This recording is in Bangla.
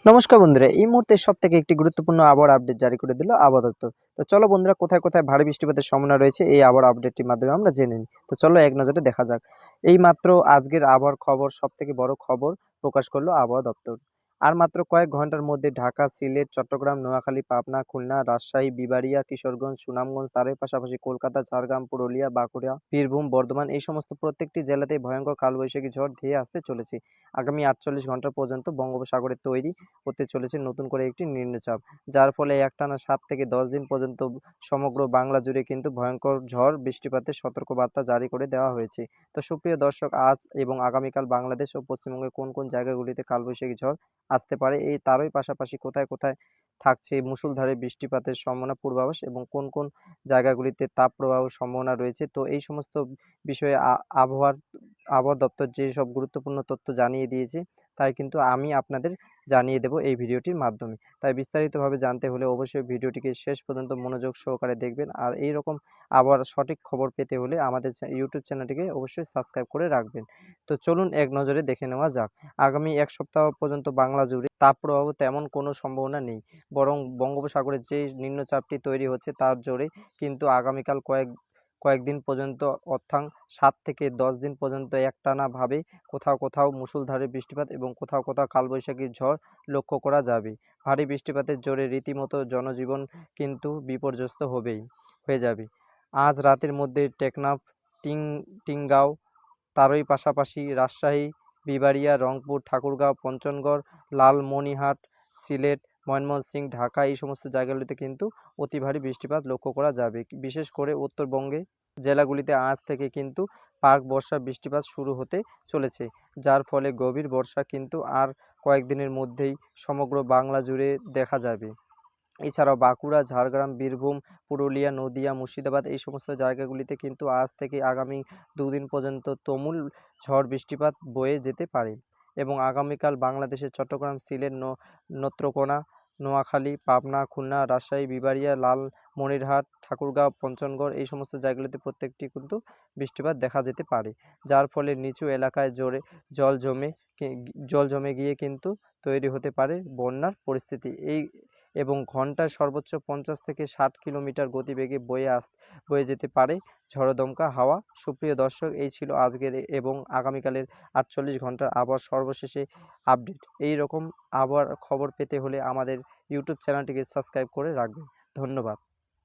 নমস্কার বন্ধুরা, এই মুহূর্তে সবথেকে একটি গুরুত্বপূর্ণ আবহাওয়ার আপডেট জারি করে দিল আবহাওয়া দপ্তর। তো চলো বন্ধুরা, কোথায় কোথায় ভারী বৃষ্টিপাতের সম্ভাবনা রয়েছে এই আবহাওয়ার আপডেটটির মাধ্যমে আমরা জেনে নিই। তো চলো এক নজরে দেখা যাক। এই মাত্র আজকের আবহাওয়ার খবর, সবথেকে বড় খবর প্রকাশ করলো আবহাওয়া দপ্তর। আর মাত্র কয়েক ঘন্টার মধ্যে ঢাকা, সিলেট, চট্টগ্রাম, নোয়াখালী, পাবনা, খুলনা, রাজশাহী, বিবাড়িয়া, কিশোরগঞ্জ, সুনামগঞ্জ, তারই পাশাপাশি কলকাতা, ঝাড়গ্রাম, পুরুলিয়া, বাঁকুড়া, বীরভূম, বর্ধমান এই সমস্ত প্রত্যেকটি জেলাতেই ভয়ঙ্কর কালবৈশাখী ঝড় ধেয়ে আসতে চলেছে। আগামী 48 ঘন্টা পর্যন্ত বঙ্গোপসাগরে তৈরি হতে চলেছে নতুন করে একটি নিম্নচাপ, যার ফলে একটানা 7 থেকে 10 দিন পর্যন্ত সমগ্র বাংলা জুড়ে কিন্তু ভয়ঙ্কর ঝড় বৃষ্টিপাতের সতর্কবার্তা জারি করে দেওয়া হয়েছে। তো সুপ্রিয় দর্শক, আজ এবং আগামীকাল বাংলাদেশ ও পশ্চিমবঙ্গের কোন কোন জায়গাগুলিতে কালবৈশাখী ঝড় আসতে পারে, এই তারই পাশাপাশি কোথায় কোথায় থাকছে মুষলধারে বৃষ্টিপাতের সম্ভাবনা পূর্বাভাস এবং কোন কোন জায়গাগুলিতে তাপপ্রবাহের সম্ভাবনা রয়েছে, তো এই সমস্ত বিষয়ে আবহাওয়া দপ্তর যেসব গুরুত্বপূর্ণ তথ্য জানিয়ে দিয়েছে, তাই কিন্তু আমি আপনাদের জানিয়ে দেব এই ভিডিওটির মাধ্যমে। তাই বিস্তারিতভাবে জানতে হলে অবশ্যই ভিডিওটিকে শেষ পর্যন্ত মনোযোগ সহকারে দেখবেন। আর এই রকম আবার সঠিক খবর পেতে হলে আমাদের ইউটিউব চ্যানেলটিকে অবশ্যই সাবস্ক্রাইব করে রাখবেন। তো চলুন এক নজরে দেখে নেওয়া যাক। আগামী এক সপ্তাহ পর্যন্ত বাংলা জুড়ে তাপপ্রবাহ তেমন কোনো সম্ভাবনা নেই, বরং বঙ্গোপসাগরে যে নিম্নচাপটি তৈরি হচ্ছে তার জোরে কিন্তু আগামীকাল কয়েকদিন পর্যন্ত, অর্থাৎ 7 থেকে 10 দিন পর্যন্ত একটানাভাবে কোথাও কোথাও মুষলধারে বৃষ্টিপাত এবং কোথাও কোথাও কালবৈশাখী ঝড় লক্ষ্য করা যাবে। ভারী বৃষ্টিপাতের জোরে রীতিমতো জনজীবন কিন্তু বিপর্যস্ত হয়ে যাবে। আজ রাতের মধ্যে টেকনাফ, টিংগাঁও, তারই পাশাপাশি রাজশাহী, বিবাড়িয়া, রংপুর, ঠাকুরগাঁও, পঞ্চগড়, লালমনিরহাট, সিলেট, ময়মনসিংহ, ঢাকা এই সমস্ত জায়গাগুলিতে কিন্তু অতি ভারী বৃষ্টিপাত লক্ষ্য করা যাবে। বিশেষ করে উত্তরবঙ্গে জেলাগুলিতে আজ থেকে কিন্তু পাক বর্ষা বৃষ্টিপাত শুরু হতে চলেছে, যার ফলে গভীর বর্ষা কিন্তু আর কয়েকদিনের মধ্যেই সমগ্র বাংলা জুড়ে দেখা যাবে। এছাড়াও বাঁকুড়া, ঝাড়গ্রাম, বীরভূম, পুরুলিয়া, নদিয়া, মুর্শিদাবাদ এই সমস্ত জায়গাগুলিতে কিন্তু আজ থেকে আগামী 2 দিন পর্যন্ত তুমুল ঝড় বৃষ্টিপাত বয়ে যেতে পারে। এবং আগামীকাল বাংলাদেশের চট্টগ্রাম, সিলেট, নেত্রকোনা, নোয়াখালী, পাবনা, খুলনা, রাজশাহী, বিবাড়িয়া, লালমনিরহাট, ঠাকুরগাঁও, পঞ্চগড় এই সমস্ত জায়গাগুলিতে প্রত্যেকটি কিন্তু বৃষ্টিপাত দেখা যেতে পারে, যার ফলে নিচু এলাকায় জল জমে জল জমে গিয়ে কিন্তু তৈরি হতে পারে বন্যার পরিস্থিতি। এবং ঘন্টায় সর্বোচ্চ 50 থেকে 60 কিলোমিটার গতিবেগে বয়ে যেতে পারে ঝড়ো-দমকা হাওয়া। সুপ্রিয় দর্শক, এই ছিল আজকের এবং আগামীকালের 48 ঘন্টার আবহাওয়ার সর্বশেষে আপডেট। এই রকম আবহাওয়ার খবর পেতে হলে আমাদের ইউটিউব চ্যানেলটিকে সাবস্ক্রাইব করে রাখবেন। ধন্যবাদ।